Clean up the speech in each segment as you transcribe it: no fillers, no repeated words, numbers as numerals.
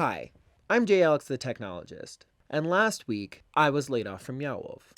Hi, I'm J. Alex the Technologist, and last week I was laid off from Meow Wolf.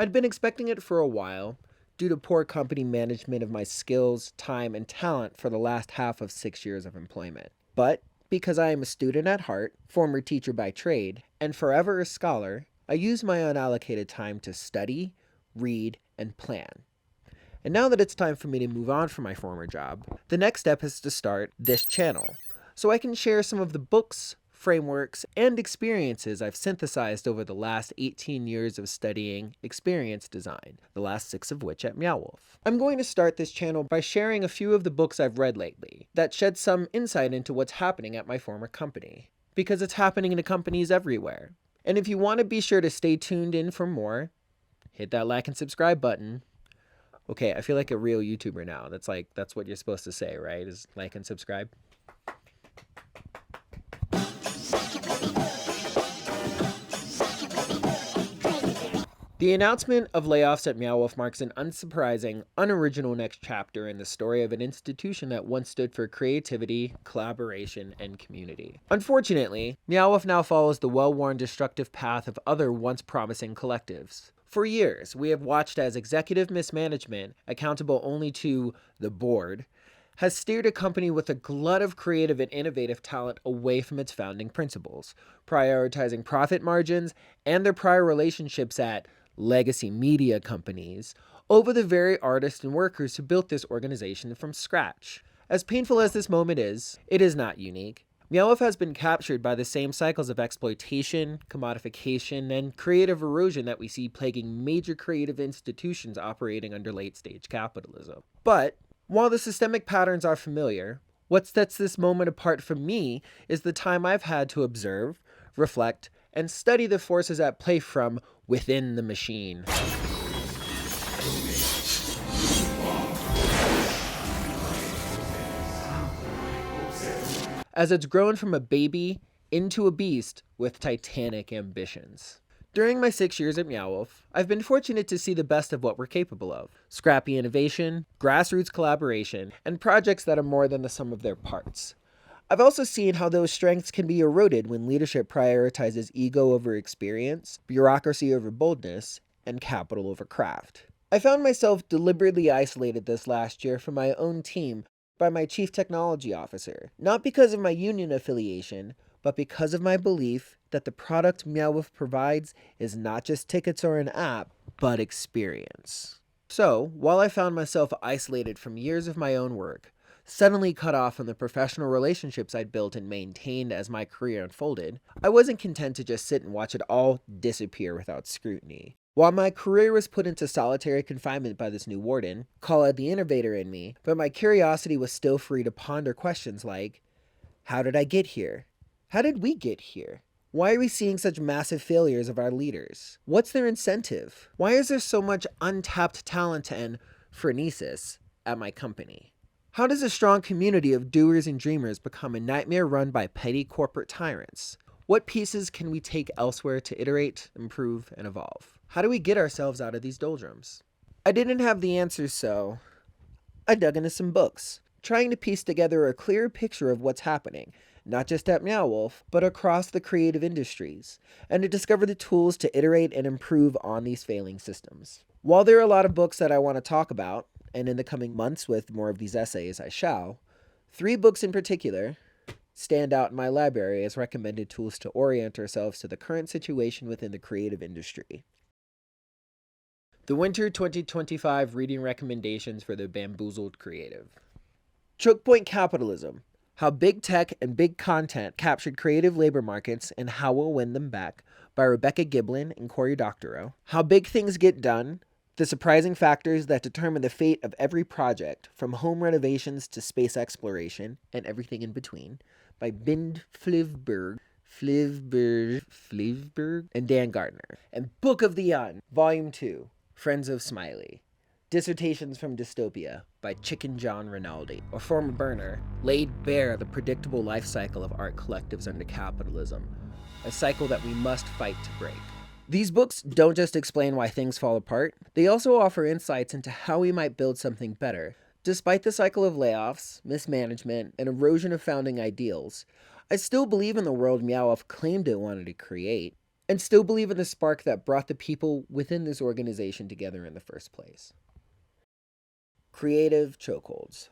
I'd been expecting it for a while, due to poor company management of my skills, time, and talent for the last half of 6 years of employment. But because I am a student at heart, former teacher by trade, and forever a scholar, I use my unallocated time to study, read, and plan. And now that it's time for me to move on from my former job, the next step is to start this channel, so I can share some of the books, frameworks, and experiences I've synthesized over the last 18 years of studying experience design, the last 6 of which at Meow Wolf. I'm going to start this channel by sharing a few of the books I've read lately that shed some insight into what's happening at my former company, because it's happening to companies everywhere. And if you want to be sure to stay tuned in for more, hit that like and subscribe button. Okay, I feel like a real YouTuber now. That's what you're supposed to say, right? Is like and subscribe. The announcement of layoffs at Meow Wolf marks an unsurprising, unoriginal next chapter in the story of an institution that once stood for creativity, collaboration, and community. Unfortunately, Meow Wolf now follows the well-worn destructive path of other once promising collectives. For years, we have watched as executive mismanagement, accountable only to the board, has steered a company with a glut of creative and innovative talent away from its founding principles, prioritizing profit margins and their prior relationships at legacy media companies over the very artists and workers who built this organization from scratch. As painful as this moment is, it is not unique. Meow Wolf has been captured by the same cycles of exploitation, commodification, and creative erosion that we see plaguing major creative institutions operating under late-stage capitalism. But while the systemic patterns are familiar, what sets this moment apart from me is the time I've had to observe, reflect, and study the forces at play from within the machine. As it's grown from a baby into a beast with titanic ambitions. During my 6 years at Meow Wolf, I've been fortunate to see the best of what we're capable of. Scrappy innovation, grassroots collaboration, and projects that are more than the sum of their parts. I've also seen how those strengths can be eroded when leadership prioritizes ego over experience, bureaucracy over boldness, and capital over craft. I found myself deliberately isolated this last year from my own team by my chief technology officer, not because of my union affiliation, but because of my belief that the product Meow Wolf provides is not just tickets or an app, but experience. So, while I found myself isolated from years of my own work, suddenly cut off from the professional relationships I'd built and maintained as my career unfolded, I wasn't content to just sit and watch it all disappear without scrutiny. While my career was put into solitary confinement by this new warden, call it the innovator in me, but my curiosity was still free to ponder questions like, how did I get here? How did we get here? Why are we seeing such massive failures of our leaders? What's their incentive? Why is there so much untapped talent and phrenesis at my company? How does a strong community of doers and dreamers become a nightmare run by petty corporate tyrants? What pieces can we take elsewhere to iterate, improve, and evolve? How do we get ourselves out of these doldrums? I didn't have the answers, so I dug into some books, trying to piece together a clearer picture of what's happening, not just at Meow Wolf, but across the creative industries, and to discover the tools to iterate and improve on these failing systems. While there are a lot of books that I want to talk about, and in the coming months with more of these essays I shall, 3 books in particular stand out in my library as recommended tools to orient ourselves to the current situation within the creative industry. The Winter 2025 Reading Recommendations for the Bamboozled Creative. Chokepoint Capitalism: How Big Tech and Big Content Captured Creative Labor Markets and How We'll Win Them Back by Rebecca Giblin and Cory Doctorow. How Big Things Get Done: The Surprising Factors That Determine the Fate of Every Project, from Home Renovations to Space Exploration and Everything in Between, by Flyvbjerg, and Dan Gardner. And Book of the Un, Volume 2, Friends of Smiley. Dissertations from Dystopia by Chicken John Rinaldi, a former burner, laid bare the predictable life cycle of art collectives under capitalism, a cycle that we must fight to break. These books don't just explain why things fall apart, they also offer insights into how we might build something better, Despite the cycle of layoffs, mismanagement, and erosion of founding ideals, I still believe in the world Meow Wolf claimed it wanted to create, and still believe in the spark that brought the people within this organization together in the first place. Creative chokeholds.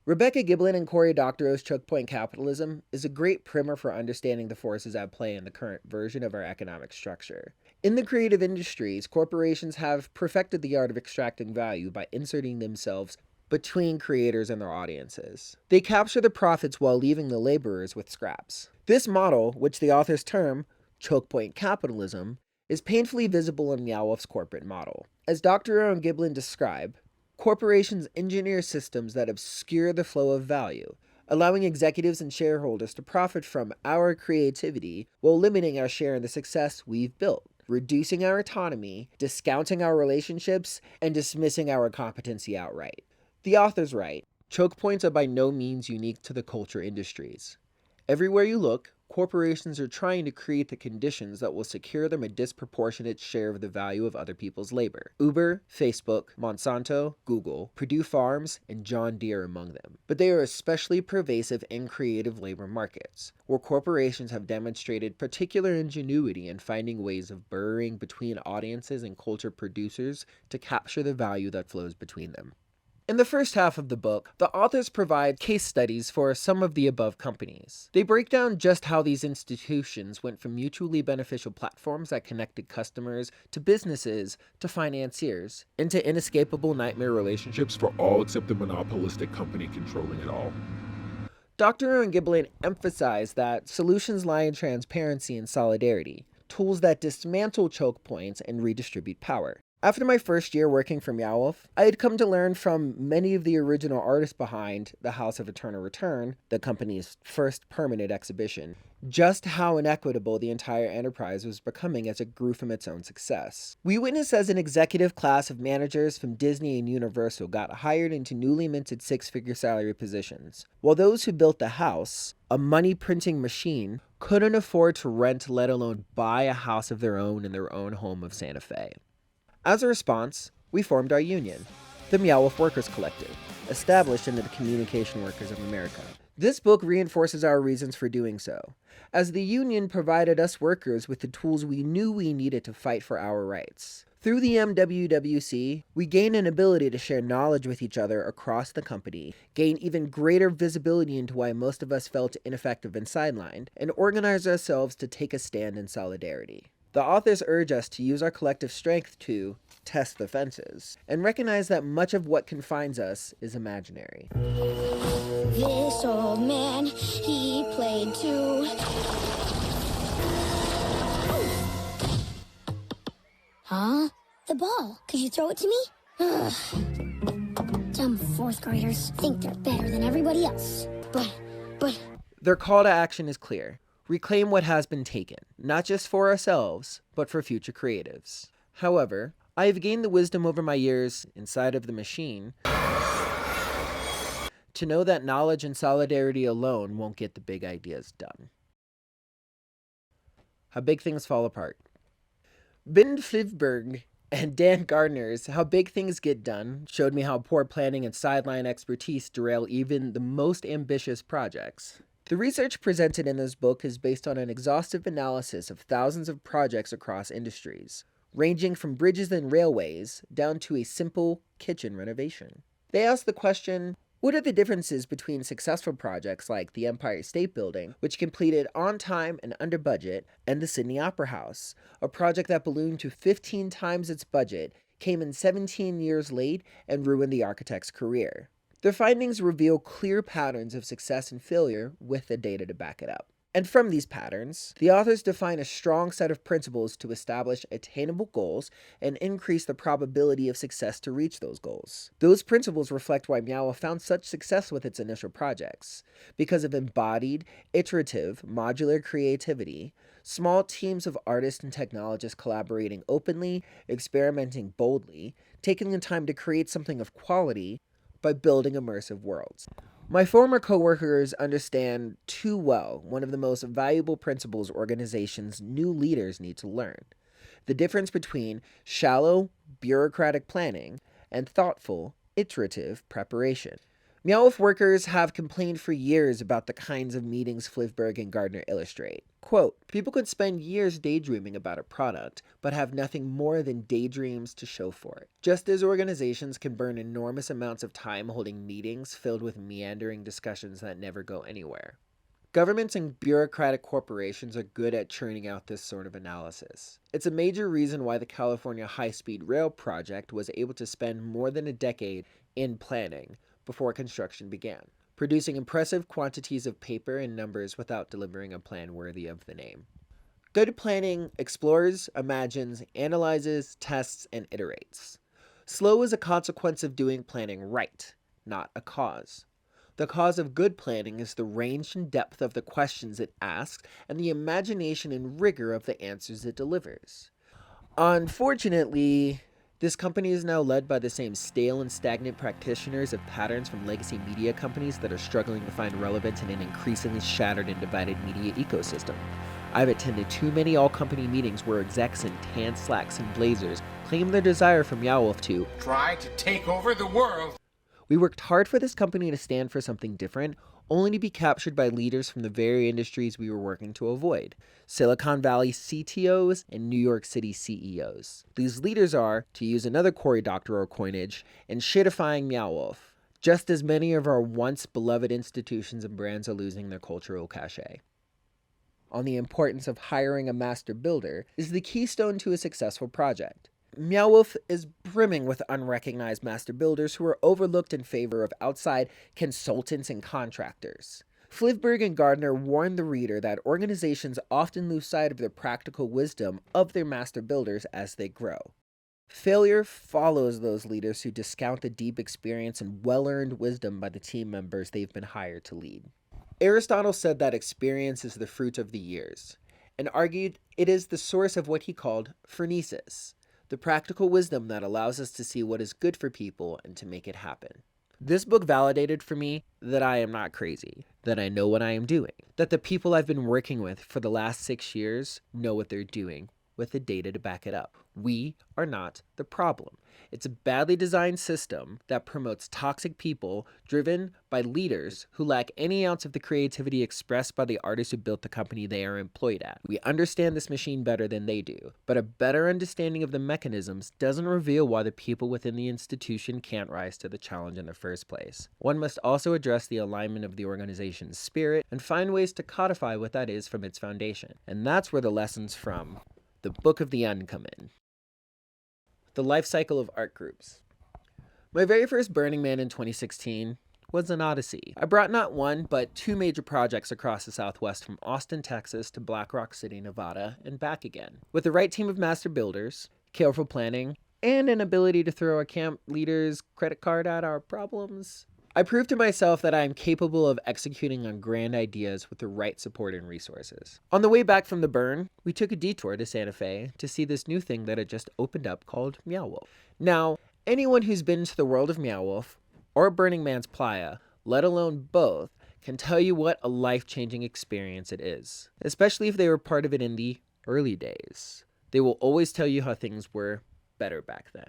Rebecca Giblin and Cory Doctorow's Chokepoint Capitalism is a great primer for understanding the forces at play in the current version of our economic structure. In the creative industries, corporations have perfected the art of extracting value by inserting themselves between creators and their audiences. They capture the profits while leaving the laborers with scraps. This model, which the authors term Chokepoint Capitalism, is painfully visible in Meow Wolf's corporate model. As Doctorow and Giblin describe, corporations engineer systems that obscure the flow of value, allowing executives and shareholders to profit from our creativity while limiting our share in the success we've built, reducing our autonomy, discounting our relationships, and dismissing our competency outright. The authors write, choke points are by no means unique to the culture industries. Everywhere you look, corporations are trying to create the conditions that will secure them a disproportionate share of the value of other people's labor. Uber, Facebook, Monsanto, Google, Purdue Farms, and John Deere among them. But they are especially pervasive in creative labor markets, where corporations have demonstrated particular ingenuity in finding ways of burrowing between audiences and culture producers to capture the value that flows between them. In the first half of the book, the authors provide case studies for some of the above companies. They break down just how these institutions went from mutually beneficial platforms that connected customers to businesses to financiers into inescapable nightmare relationships For all except the monopolistic company controlling it all. Doctorow and Giblin emphasize that solutions lie in transparency and solidarity, tools that dismantle choke points and redistribute power. After my first year working for Meow Wolf, I had come to learn from many of the original artists behind The House of Eternal Return, the company's first permanent exhibition, just how inequitable the entire enterprise was becoming as it grew from its own success. We witnessed as an executive class of managers from Disney and Universal got hired into newly minted six-figure salary positions, while those who built the house, a money-printing machine, couldn't afford to rent, let alone buy a house of their own in their own home of Santa Fe. As a response, we formed our union, the Meow Wolf Workers Collective, established into the Communication Workers of America. This book reinforces our reasons for doing so, as the union provided us workers with the tools we knew we needed to fight for our rights. Through the MWWC, we gain an ability to share knowledge with each other across the company, gain even greater visibility into why most of us felt ineffective and sidelined, and organize ourselves to take a stand in solidarity. The authors urge us to use our collective strength to test the fences, and recognize that much of what confines us is imaginary. This old man, he played too. Huh? The ball. Could you throw it to me? Ugh. Dumb fourth graders think they're better than everybody else. But... Their call to action is clear. Reclaim what has been taken, not just for ourselves, but for future creatives. However, I have gained the wisdom over my years inside of the machine to know that knowledge and solidarity alone won't get the big ideas done. How Big Things Fall Apart. Flyvbjerg and Dan Gardner's How Big Things Get Done showed me how poor planning and sideline expertise derail even the most ambitious projects. The research presented in this book is based on an exhaustive analysis of thousands of projects across industries, ranging from bridges and railways down to a simple kitchen renovation. They asked the question, what are the differences between successful projects like the Empire State Building, which completed on time and under budget, and the Sydney Opera House, a project that ballooned to 15 times its budget, came in 17 years late, and ruined the architect's career? Their findings reveal clear patterns of success and failure with the data to back it up. And from these patterns, the authors define a strong set of principles to establish attainable goals and increase the probability of success to reach those goals. Those principles reflect why Meow Wolf found such success with its initial projects. Because of embodied, iterative, modular creativity, small teams of artists and technologists collaborating openly, experimenting boldly, taking the time to create something of quality, by building immersive worlds. My former coworkers understand too well one of the most valuable principles organizations' new leaders need to learn: the difference between shallow, bureaucratic planning and thoughtful, iterative preparation. Meow Wolf workers have complained for years about the kinds of meetings Flyvbjerg and Gardner illustrate. Quote, people could spend years daydreaming about a product, but have nothing more than daydreams to show for it. Just as organizations can burn enormous amounts of time holding meetings filled with meandering discussions that never go anywhere. Governments and bureaucratic corporations are good at churning out this sort of analysis. It's a major reason why the California High-Speed Rail project was able to spend more than a decade in planning before construction began, producing impressive quantities of paper and numbers without delivering a plan worthy of the name. Good planning explores, imagines, analyzes, tests, and iterates. Slow is a consequence of doing planning right, not a cause. The cause of good planning is the range and depth of the questions it asks and the imagination and rigor of the answers it delivers. Unfortunately, this company is now led by the same stale and stagnant practitioners of patterns from legacy media companies that are struggling to find relevance in an increasingly shattered and divided media ecosystem. I've attended too many all-company meetings where execs in tan slacks and blazers claim their desire for Meow Wolf to try to take over the world. We worked hard for this company to stand for something different, only to be captured by leaders from the very industries we were working to avoid. Silicon Valley CTOs and New York City CEOs. These leaders are, to use another Cory Doctorow coinage, and shitifying Meow Wolf, just as many of our once beloved institutions and brands are losing their cultural cachet. On the importance of hiring a master builder is the keystone to a successful project. Meow Wolf is brimming with unrecognized master builders who are overlooked in favor of outside consultants and contractors. Flyvbjerg and Gardner warn the reader that organizations often lose sight of the practical wisdom of their master builders as they grow. Failure follows those leaders who discount the deep experience and well-earned wisdom by the team members they've been hired to lead. Aristotle said that experience is the fruit of the years, and argued it is the source of what he called phronesis, the practical wisdom that allows us to see what is good for people and to make it happen. This book validated for me that I am not crazy, that I know what I am doing, that the people I've been working with for the last 6 years know what they're doing, with the data to back it up. We are not the problem. It's a badly designed system that promotes toxic people driven by leaders who lack any ounce of the creativity expressed by the artists who built the company they are employed at. We understand this machine better than they do, but a better understanding of the mechanisms doesn't reveal why the people within the institution can't rise to the challenge in the first place. One must also address the alignment of the organization's spirit and find ways to codify what that is from its foundation. And that's where the lessons from the Book of the End come in. The life cycle of art groups. My very first Burning Man in 2016 was an odyssey. I brought not one, but 2 major projects across the Southwest from Austin, Texas to Black Rock City, Nevada, and back again. With the right team of master builders, careful planning, and an ability to throw a camp leader's credit card at our problems, I proved to myself that I am capable of executing on grand ideas with the right support and resources. On the way back from the burn, we took a detour to Santa Fe to see this new thing that had just opened up called Meow Wolf. Now, anyone who's been into the world of Meow Wolf or Burning Man's Playa, let alone both, can tell you what a life-changing experience it is, especially if they were part of it in the early days. They will always tell you how things were better back then.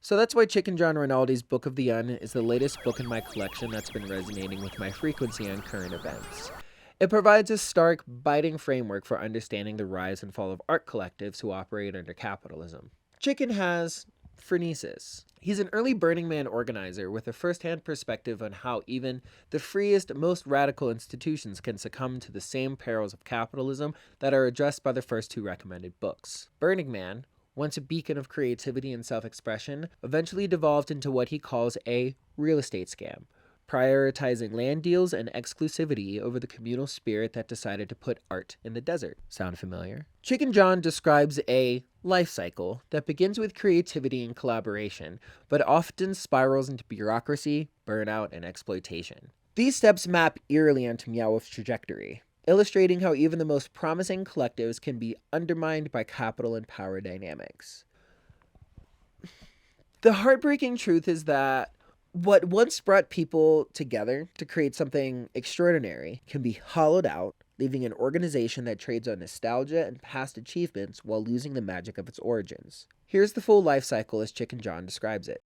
So that's why Chicken John Rinaldi's Book of the Un is the latest book in my collection that's been resonating with my frequency on current events. It provides a stark, biting framework for understanding the rise and fall of art collectives who operate under capitalism. Chicken has phronesis. He's an early Burning Man organizer with a first-hand perspective on how even the freest, most radical institutions can succumb to the same perils of capitalism that are addressed by the first 2 recommended books. Burning Man, once a beacon of creativity and self-expression, eventually devolved into what he calls a real estate scam, prioritizing land deals and exclusivity over the communal spirit that decided to put art in the desert. Sound familiar? Chicken John describes a life cycle that begins with creativity and collaboration, but often spirals into bureaucracy, burnout, and exploitation. These steps map eerily onto Meow Wolf's trajectory, illustrating how even the most promising collectives can be undermined by capital and power dynamics. The heartbreaking truth is that what once brought people together to create something extraordinary can be hollowed out, leaving an organization that trades on nostalgia and past achievements while losing the magic of its origins. Here's the full life cycle as Chicken John describes it.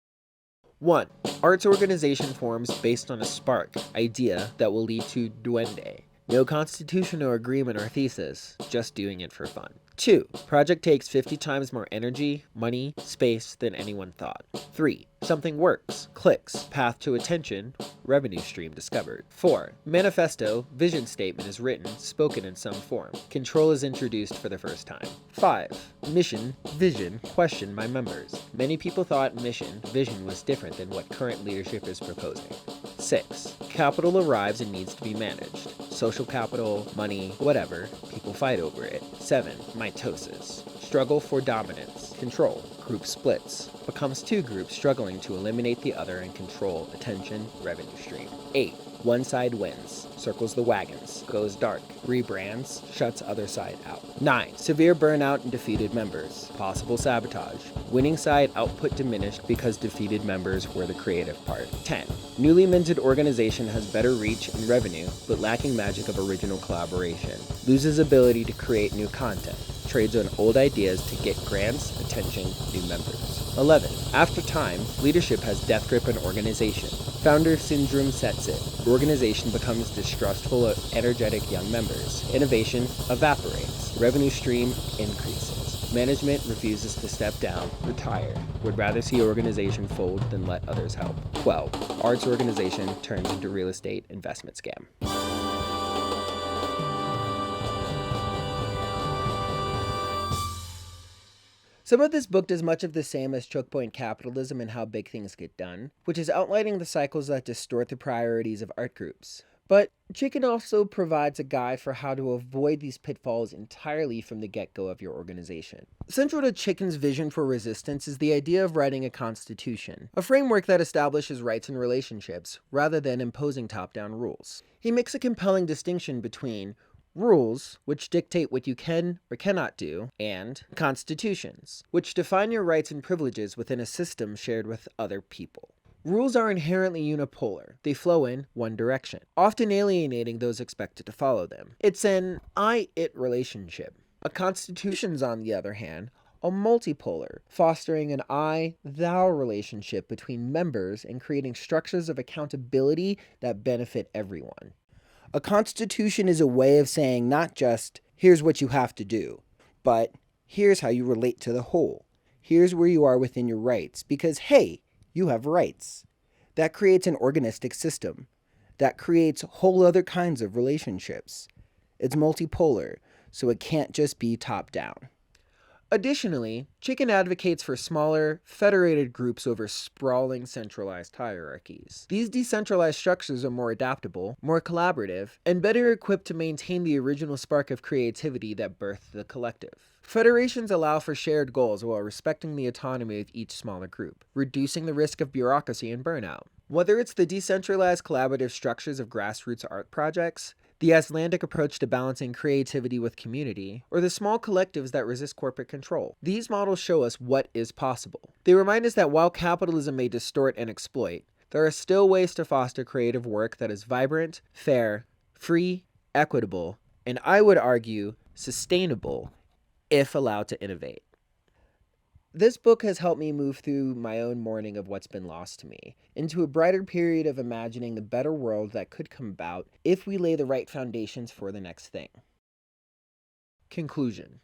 1. Arts organization forms based on a spark, idea that will lead to duende. No constitution or agreement or thesis, just doing it for fun. 2. Project takes 50 times more energy, money, space than anyone thought. 3. Something works, clicks, path to attention, revenue stream discovered. 4. Manifesto, vision statement is written, spoken in some form. Control is introduced for the first time. 5. Mission, vision, questioned by members. Many people thought mission, vision was different than what current leadership is proposing. 6. Capital arrives and needs to be managed. Social capital, money, whatever, people fight over it. 7. Mitosis. Struggle for dominance. Control. Group splits. Becomes two groups struggling to eliminate the other and control attention, revenue stream. 8. One side wins. Circles the wagons. Goes dark. Rebrands. Shuts other side out. 9. Severe burnout and defeated members. Possible sabotage. Winning side output diminished because defeated members were the creative part. 10. Newly minted organization has better reach and revenue, but lacking magic of original collaboration. Loses ability to create new content. Trades on old ideas to get grants, attention, new members. 11. After time, leadership has death grip on organization. Founder syndrome sets in. Organization becomes distrustful of energetic young members. Innovation evaporates. Revenue stream increases. Management refuses to step down, retire. Would rather see organization fold than let others help. 12. Arts organization turns into real estate investment scam. Some of this book does much of the same as Chokepoint Capitalism and How Big Things Get Done, which is outlining the cycles that distort the priorities of art groups. But Chicken also provides a guide for how to avoid these pitfalls entirely from the get-go of your organization. Central to Chicken's vision for resistance is the idea of writing a constitution, a framework that establishes rights and relationships, rather than imposing top-down rules. He makes a compelling distinction between rules, which dictate what you can or cannot do, and constitutions, which define your rights and privileges within a system shared with other people. Rules are inherently unipolar. They flow in one direction, often alienating those expected to follow them. It's an I-it relationship. A constitution's, on the other hand, are multipolar, fostering an I-thou relationship between members and creating structures of accountability that benefit everyone. A constitution is a way of saying not just, here's what you have to do, but here's how you relate to the whole. Here's where you are within your rights, because hey, you have rights. That creates an organistic system. That creates whole other kinds of relationships. It's multipolar, so it can't just be top-down. Additionally, Chicken advocates for smaller, federated groups over sprawling, centralized hierarchies. These decentralized structures are more adaptable, more collaborative, and better equipped to maintain the original spark of creativity that birthed the collective. Federations allow for shared goals while respecting the autonomy of each smaller group, reducing the risk of bureaucracy and burnout. Whether it's the decentralized collaborative structures of grassroots art projects, the Icelandic approach to balancing creativity with community, or the small collectives that resist corporate control. These models show us what is possible. They remind us that while capitalism may distort and exploit, there are still ways to foster creative work that is vibrant, fair, free, equitable, and I would argue, sustainable, if allowed to innovate. This book has helped me move through my own mourning of what's been lost to me, into a brighter period of imagining the better world that could come about if we lay the right foundations for the next thing. Conclusion.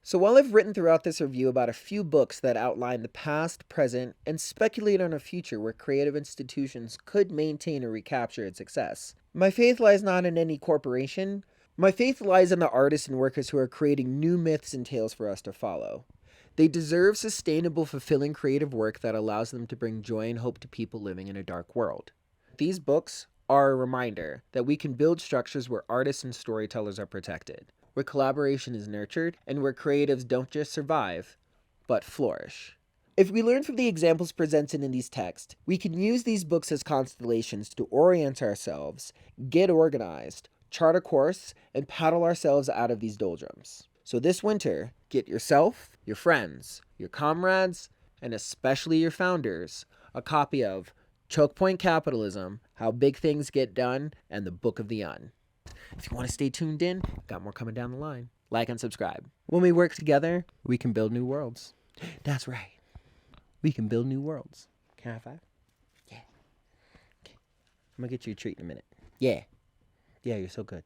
So while I've written throughout this review about a few books that outline the past, present, and speculate on a future where creative institutions could maintain or recapture its success, my faith lies not in any corporation. My faith lies in the artists and workers who are creating new myths and tales for us to follow. They deserve sustainable, fulfilling creative work that allows them to bring joy and hope to people living in a dark world. These books are a reminder that we can build structures where artists and storytellers are protected, where collaboration is nurtured, and where creatives don't just survive, but flourish. If we learn from the examples presented in these texts, we can use these books as constellations to orient ourselves, get organized, chart a course, and paddle ourselves out of these doldrums. So this winter, get yourself, your friends, your comrades, and especially your founders, a copy of Chokepoint Capitalism, How Big Things Get Done, and the Book of the Un. If you want to stay tuned in, got more coming down the line. Like and subscribe. When we work together, we can build new worlds. That's right. We can build new worlds. Can I have 5? I'm gonna get you a treat in a minute. Yeah. Yeah, you're so good.